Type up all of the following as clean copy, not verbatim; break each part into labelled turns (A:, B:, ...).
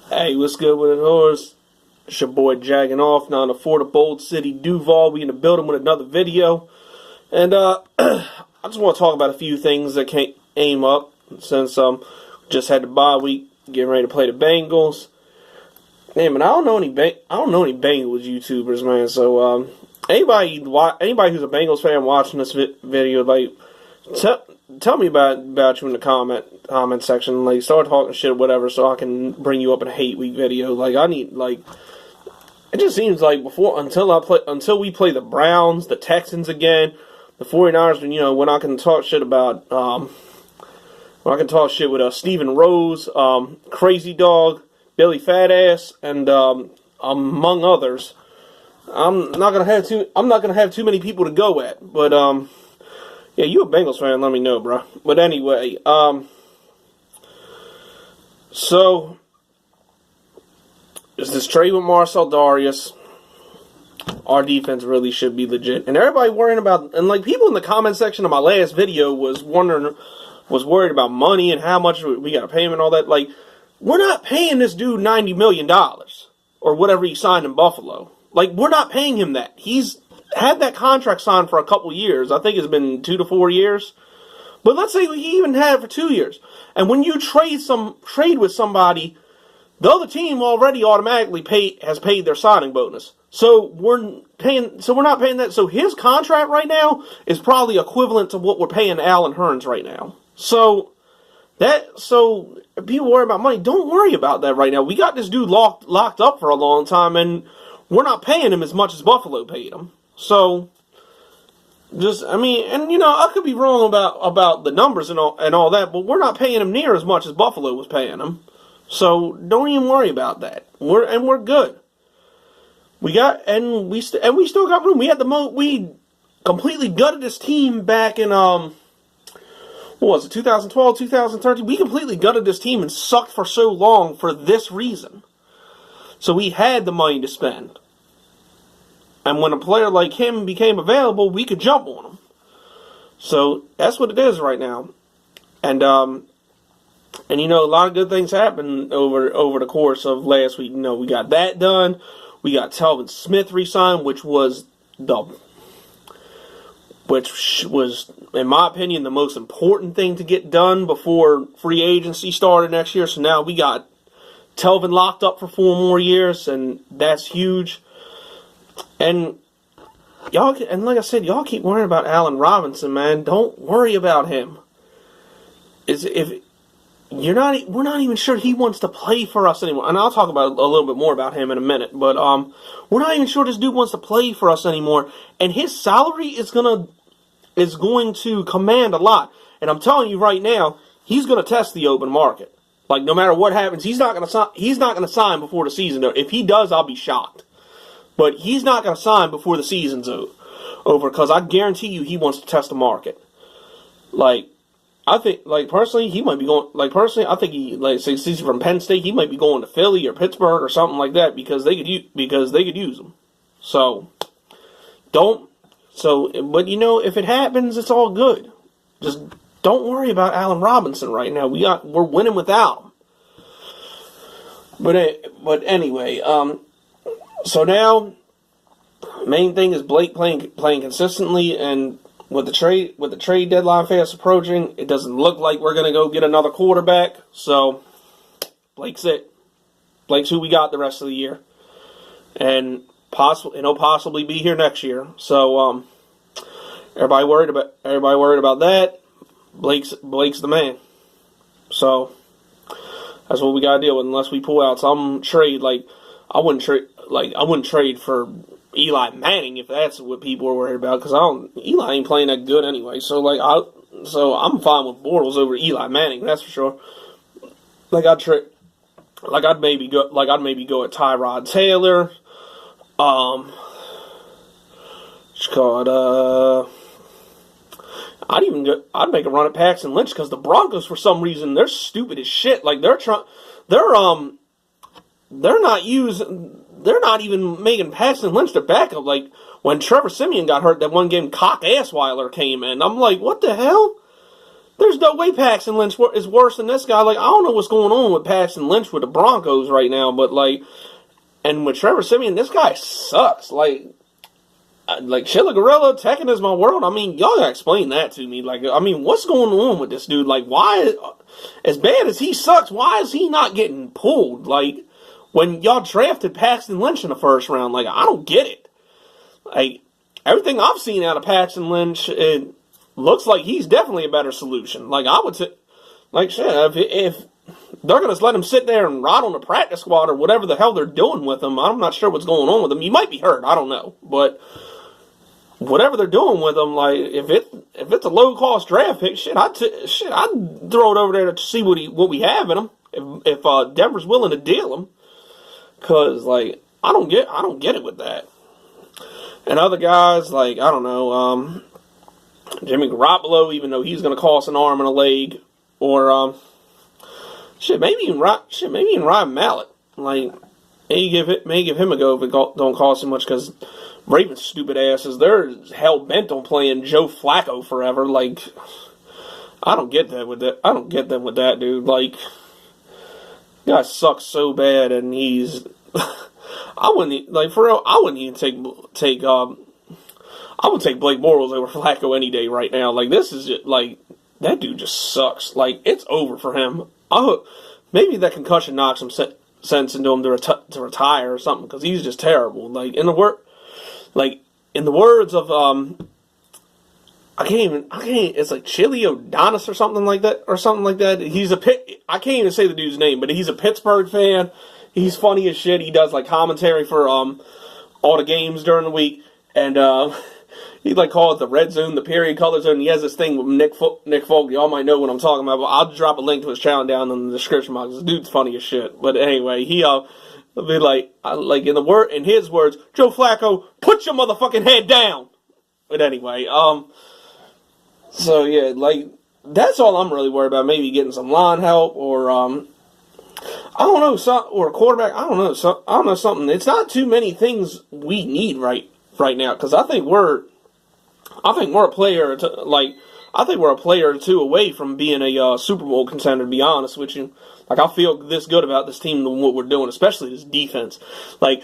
A: Hey, what's good with it, horse? It's your boy Jagging Off, now in the Fort of Bold City, Duval. We in the building with another video. And, I just want to talk about a few things that came up since, just had the bye week, getting ready to play the Bengals. Man, but I don't know any Bengals YouTubers, man. So, anybody who's a Bengals fan watching this video, like, tell me about you in the comment section. Like, start talking shit or whatever, so I can bring you up in a hate week video. Like, I need, like, it just seems like until we play the Browns, the Texans again, the 49ers, we're not going to talk shit about, we're not going to talk shit with Steven Rose, Crazy Dog, Billy Fatass, and among others. I'm not gonna have too many people to go at, but yeah, you a Bengals fan? Let me know, bro. But anyway, so is this trade with Marcel Darius? Our defense really should be legit, and everybody worrying about, and like people in the comment section of my last video was worried about money and how much we got to pay him and all that. Like, we're not paying this dude $90 million or whatever he signed in Buffalo. Like, we're not paying him that. He's had that contract signed for a couple years. I think it's been 2 to 4 years. But let's say he even had it for 2 years. And when you trade with somebody, the other team already automatically has paid their signing bonus. So we're not paying that. So his contract right now is probably equivalent to what we're paying Allen Hurns right now. So if people worry about money, don't worry about that right now. We got this dude locked up for a long time, and we're not paying him as much as Buffalo paid him. So, I could be wrong about the numbers and all that, but we're not paying him near as much as Buffalo was paying him. So don't even worry about that. We're good. We still got room. We completely gutted this team back in what was it, 2012, 2013? We completely gutted this team and sucked for so long for this reason. So we had the money to spend. And when a player like him became available, we could jump on him. So that's what it is right now. And a lot of good things happened over the course of last week. We got that done. We got Telvin Smith re-signed, which was, in my opinion, the most important thing to get done before free agency started next year. So now we got Telvin locked up for 4 more years, and that's huge. And like I said, y'all keep worrying about Allen Robinson, man. Don't worry about him. We're not even sure he wants to play for us anymore. And I'll talk about a little bit more about him in a minute. But we're not even sure this dude wants to play for us anymore. And his salary is going to command a lot. And I'm telling you right now, he's going to test the open market. Like, no matter what happens, he's not going to sign before the season. If he does, I'll be shocked. But he's not going to sign before the season's over, because I guarantee you he wants to test the market. I think he might be going, I think he's from Penn State, he might be going to Philly or Pittsburgh or something like that, because they could use him. But if it happens, it's all good. Just don't worry about Allen Robinson right now. We're winning without him. But anyway, so now, main thing is Blake playing consistently, and with the trade deadline fast approaching, it doesn't look like we're gonna go get another quarterback. So Blake's it. Blake's who we got the rest of the year, and he'll possibly be here next year. So everybody worried about that. Blake's the man. So that's what we gotta deal with, unless we pull out some trade. I wouldn't trade for Eli Manning if that's what people are worried about, because Eli ain't playing that good anyway. So I'm fine with Bortles over Eli Manning, that's for sure. I'd maybe go at Tyrod Taylor. I'd make a run at Paxton Lynch, because the Broncos, for some reason, they're stupid as shit. Like, they're not even making Paxton Lynch their backup. Like, when Trevor Siemian got hurt that one game, Cock Assweiler came in. I'm like, what the hell? there's no way Paxton Lynch is worse than this guy. Like, I don't know what's going on with Paxton Lynch with the Broncos right now, but, like, and with Trevor Siemian, this guy sucks. Like Chilla Gorilla, Tekken is my world. I mean, y'all gotta explain that to me. Like, I mean, what's going on with this dude? Like, why, as bad as he sucks, why is he not getting pulled? Like, when y'all drafted Paxton Lynch in the first round, like, I don't get it. Like, everything I've seen out of Paxton Lynch, it looks like he's definitely a better solution. Like, I would say, like, shit, if they're going to let him sit there and rot on the practice squad or whatever the hell they're doing with him, I'm not sure what's going on with him. He might be hurt, I don't know. But whatever they're doing with him, like, if it's a low-cost draft pick, I'd throw it over there to see what we have in him. If Denver's willing to deal him. Because, like, I don't get it with that. And other guys, like, I don't know, Jimmy Garoppolo, even though he's going to cost an arm and a leg, or maybe even Ryan Mallett. Like, may give him a go if it don't cost him much, because Ravens stupid asses, they're hell bent on playing Joe Flacco forever. Like, I don't get that with that. I don't get them with that, dude. Like, guy sucks so bad, and he's. I wouldn't, like, for real, I wouldn't even take I would take Blake Bortles over Flacco any day right now. Like, this is just, like, that dude just sucks. Like, it's over for him. I hope maybe that concussion knocks some sense into him to retire or something, because he's just terrible. Like, in the words of it's like Chiseld Adonis or something like that. I can't even say the dude's name, but he's a Pittsburgh fan. He's funny as shit. He does, like, commentary for all the games during the week, and he, like, call it the red zone, the period color zone. He has this thing with Nick Folk. Y'all might know what I'm talking about, but I'll drop a link to his channel down in the description box. This dude's funny as shit. But anyway, he'll be like in his words, Joe Flacco, put your motherfucking head down. But anyway, so yeah, like, that's all I'm really worried about. Maybe getting some line help, or I don't know, or a quarterback. I don't know something. It's not too many things we need right now, because I think we're a player or two away from being a Super Bowl contender, to be honest with you. Like, I feel this good about this team and what we're doing, especially this defense. Like,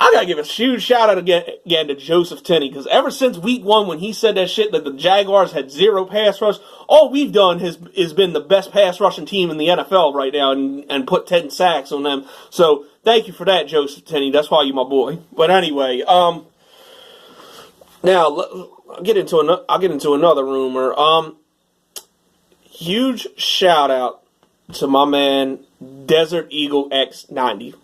A: I gotta give a huge shout out again to Joseph Tenney, because ever since week 1, when he said that shit that the Jaguars had 0 pass rush, all we've done has been the best pass rushing team in the NFL right now, and put 10 sacks on them. So thank you for that, Joseph Tenney. That's why you my boy. But anyway, now I'll get into another rumor. Huge shout out to my man Desert Eagle X90.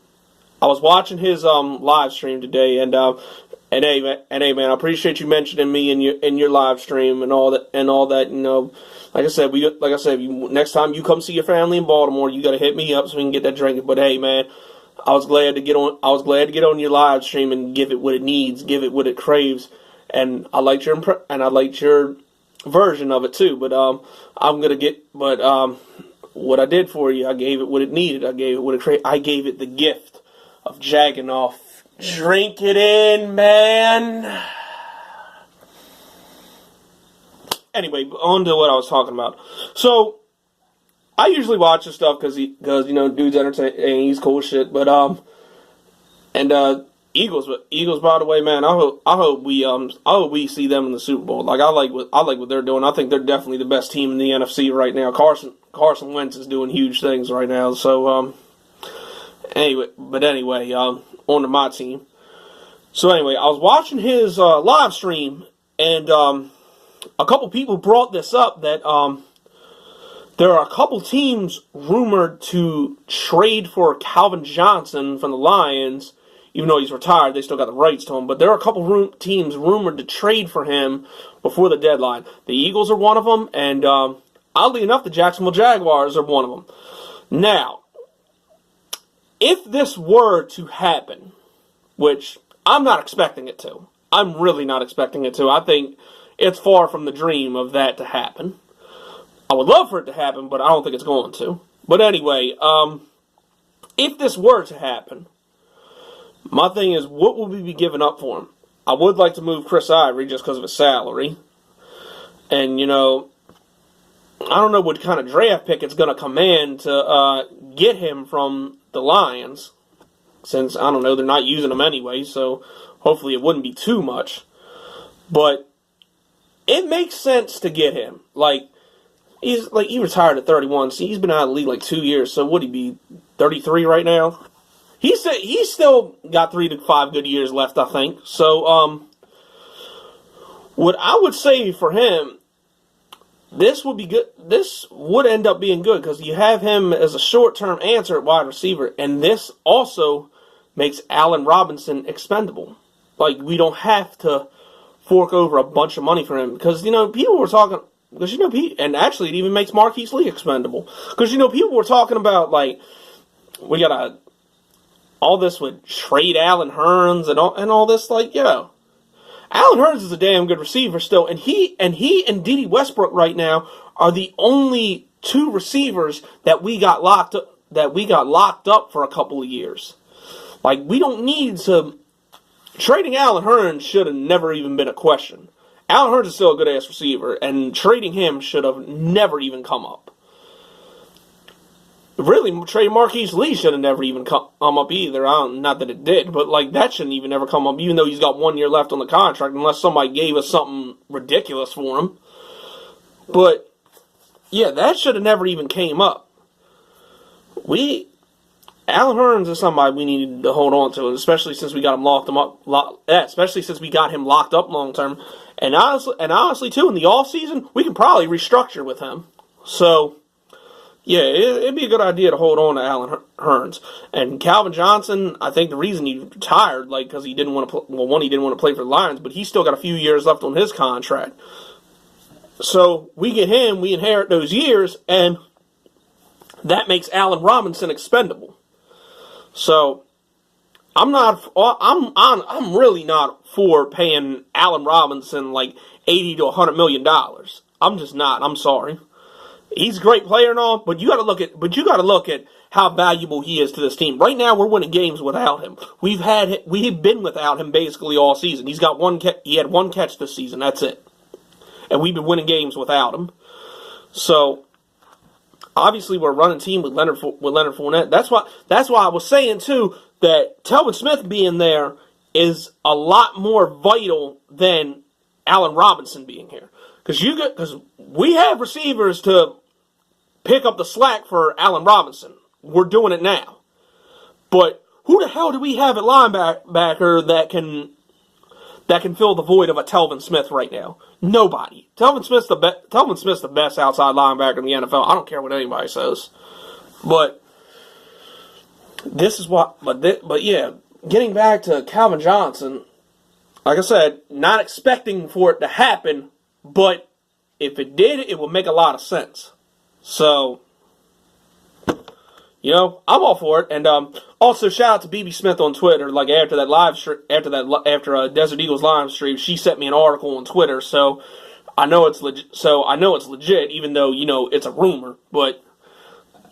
A: I was watching his live stream today, and hey man, I appreciate you mentioning me in your live stream and all that. You know, like I said, next time you come see your family in Baltimore, you gotta hit me up so we can get that drinking. But hey man, I was glad to get on your live stream and give it what it needs, give it what it craves, and I liked your version of it too. But what I did for you, I gave it what it needed. I gave it what it craved. I gave it the gift of jagging off. Drink it in, man. Anyway, on to what I was talking about. So, I usually watch this stuff because you know, dude's entertaining, he's cool as shit. But Eagles, by the way, man, I hope we see them in the Super Bowl. Like, I like what they're doing. I think they're definitely the best team in the NFC right now. Carson Wentz is doing huge things right now. So anyway, on to my team. So anyway, I was watching his live stream, and a couple people brought this up that there are a couple teams rumored to trade for Calvin Johnson from the Lions. Even though he's retired, they still got the rights to him. But there are a couple teams rumored to trade for him before the deadline. The Eagles are one of them, and oddly enough, the Jacksonville Jaguars are one of them. Now, if this were to happen, which I'm not expecting it to, I'm really not expecting it to. I think it's far from the dream of that to happen. I would love for it to happen, but I don't think it's going to. But anyway, if this were to happen, my thing is, what would we be giving up for him? I would like to move Chris Ivory just because of his salary. And, you know, I don't know what kind of draft pick it's going to command to get him from the Lions, since, I don't know, they're not using him anyway, so hopefully it wouldn't be too much. But it makes sense to get him. He retired at 31, so he's been out of the league like 2 years, so would he be 33 right now? He's still got 3 to 5 good years left, I think. So, what I would say for him, this would be good. This would end up being good because you have him as a short-term answer at wide receiver, and this also makes Allen Robinson expendable. Like, we don't have to fork over a bunch of money for him because, people were talking, and actually it even makes Marquise Lee expendable because, people were talking about, like, we got all this with trade Allen Hurns and all this, like, Allen Hurns is a damn good receiver still, and he and Dede Westbrook right now are the only 2 receivers that we got locked up for a couple of years. Like, we don't need to. Trading Allen Hurns should have never even been a question. Allen Hurns is still a good ass receiver, and trading him should have never even come up. Really, trading Marquise Lee should have never even come up either. Not that it did, but that shouldn't even ever come up, even though he's got 1 year left on the contract, unless somebody gave us something ridiculous for him. But yeah, that should have never even came up. Allen Hurns is somebody we needed to hold on to, especially since we got him locked up long term. And honestly too, in the off season, we can probably restructure with him. So yeah, it'd be a good idea to hold on to Allen Hurns. And Calvin Johnson, I think the reason he retired, because he didn't want to play, he didn't want to play for the Lions, but he's still got a few years left on his contract. So we get him, we inherit those years, and that makes Allen Robinson expendable. So I'm really not for paying Allen Robinson like $80 to $100 million. I'm just not. I'm sorry. He's a great player and all, but you got to look at how valuable he is to this team. Right now, we're winning games without him. We've been without him basically all season. He had 1 catch this season. That's it, and we've been winning games without him. So obviously, we're a running team with Leonard Fournette. That's why I was saying too that Telvin Smith being there is a lot more vital than Allen Robinson being here, because we have receivers to pick up the slack for Allen Robinson. We're doing it now. But who the hell do we have at linebacker that can fill the void of a Telvin Smith right now? Nobody. Telvin Smith's the best outside linebacker in the NFL. I don't care what anybody says. But this is what. But yeah, getting back to Calvin Johnson, like I said, not expecting for it to happen, but if it did, it would make a lot of sense. So, I'm all for it. And also, shout out to BB Smith on Twitter. Like after Desert Eagles live stream, she sent me an article on Twitter. So I know it's legit, even though it's a rumor, but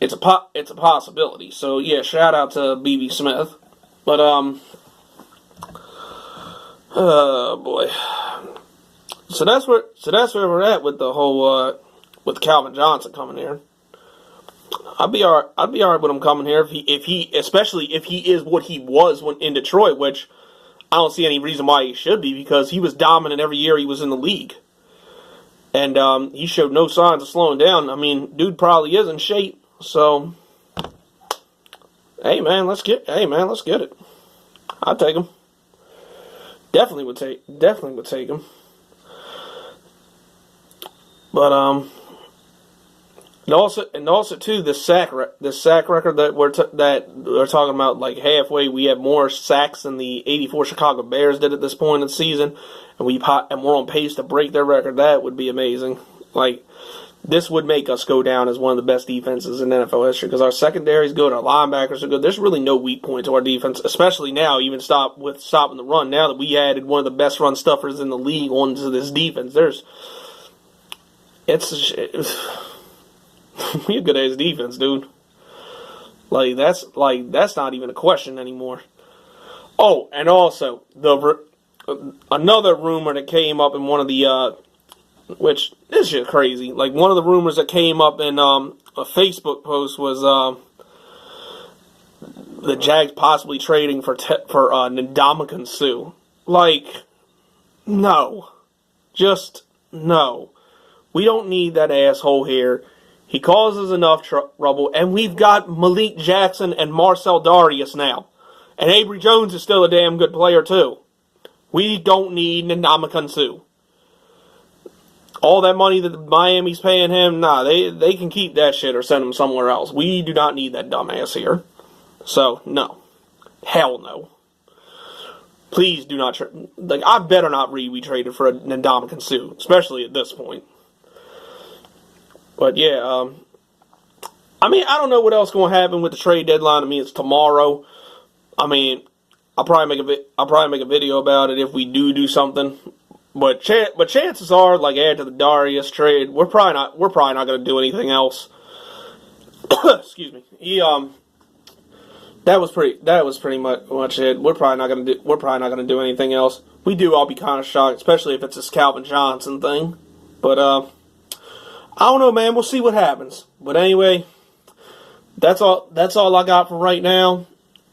A: it's a possibility. So yeah, shout out to BB Smith. But oh boy. So that's where we're at with the whole with Calvin Johnson coming here. I'd be alright with him coming here especially if he is what he was in Detroit, which I don't see any reason why he should be, because he was dominant every year he was in the league, and he showed no signs of slowing down. I mean, dude probably is in shape. So, hey man, let's get it. I'd take him. Definitely would take him. But and also too, this sack record that we're talking about, like halfway, we have more sacks than the '84 Chicago Bears did at this point in the season, and we're on pace to break their record. That would be amazing. Like, this would make us go down as one of the best defenses in NFL history, because our secondary is good, our linebackers are good. There's really no weak point to our defense, especially now, even stopping the run. Now that we added one of the best run stuffers in the league onto this defense, we a good ass defense, dude. That's not even a question anymore. Oh, and also another rumor that came up in one of the which this shit crazy. Like, one of the rumors that came up in a Facebook post was the Jags possibly trading for Ndamukong Suh. Like, no. Just no. We don't need that asshole here. He causes enough trouble, and we've got Malik Jackson and Marcel Darius now. And Avery Jones is still a damn good player, too. We don't need Ndamukong Suh. All that money that Miami's paying him, nah, they can keep that shit or send him somewhere else. We do not need that dumbass here. So, no. Hell no. Please do not like, I better not read we traded for a Ndamukong Suh, especially at this point. But yeah, I mean, I don't know what else is going to happen with the trade deadline. I mean, it's tomorrow. I mean, I'll probably make a video about it if we do something. But chances are, like, after the Darius trade, we're probably not going to do anything else. Excuse me. That was pretty much it. We're probably not going to do anything else. We do, I'll be kind of shocked, especially if it's this Calvin Johnson thing. But I don't know, man. We'll see what happens. But anyway, that's all I got for right now.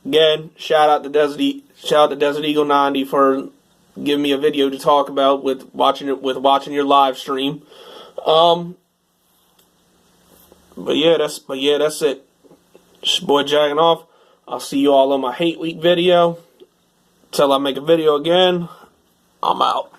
A: Again, shout out to Desert Eagle 90 for giving me a video to talk about with watching your live stream. But yeah, that's it. It's your boy Jagging Off. I'll see you all on my Hate Week video. Till I make a video again, I'm out.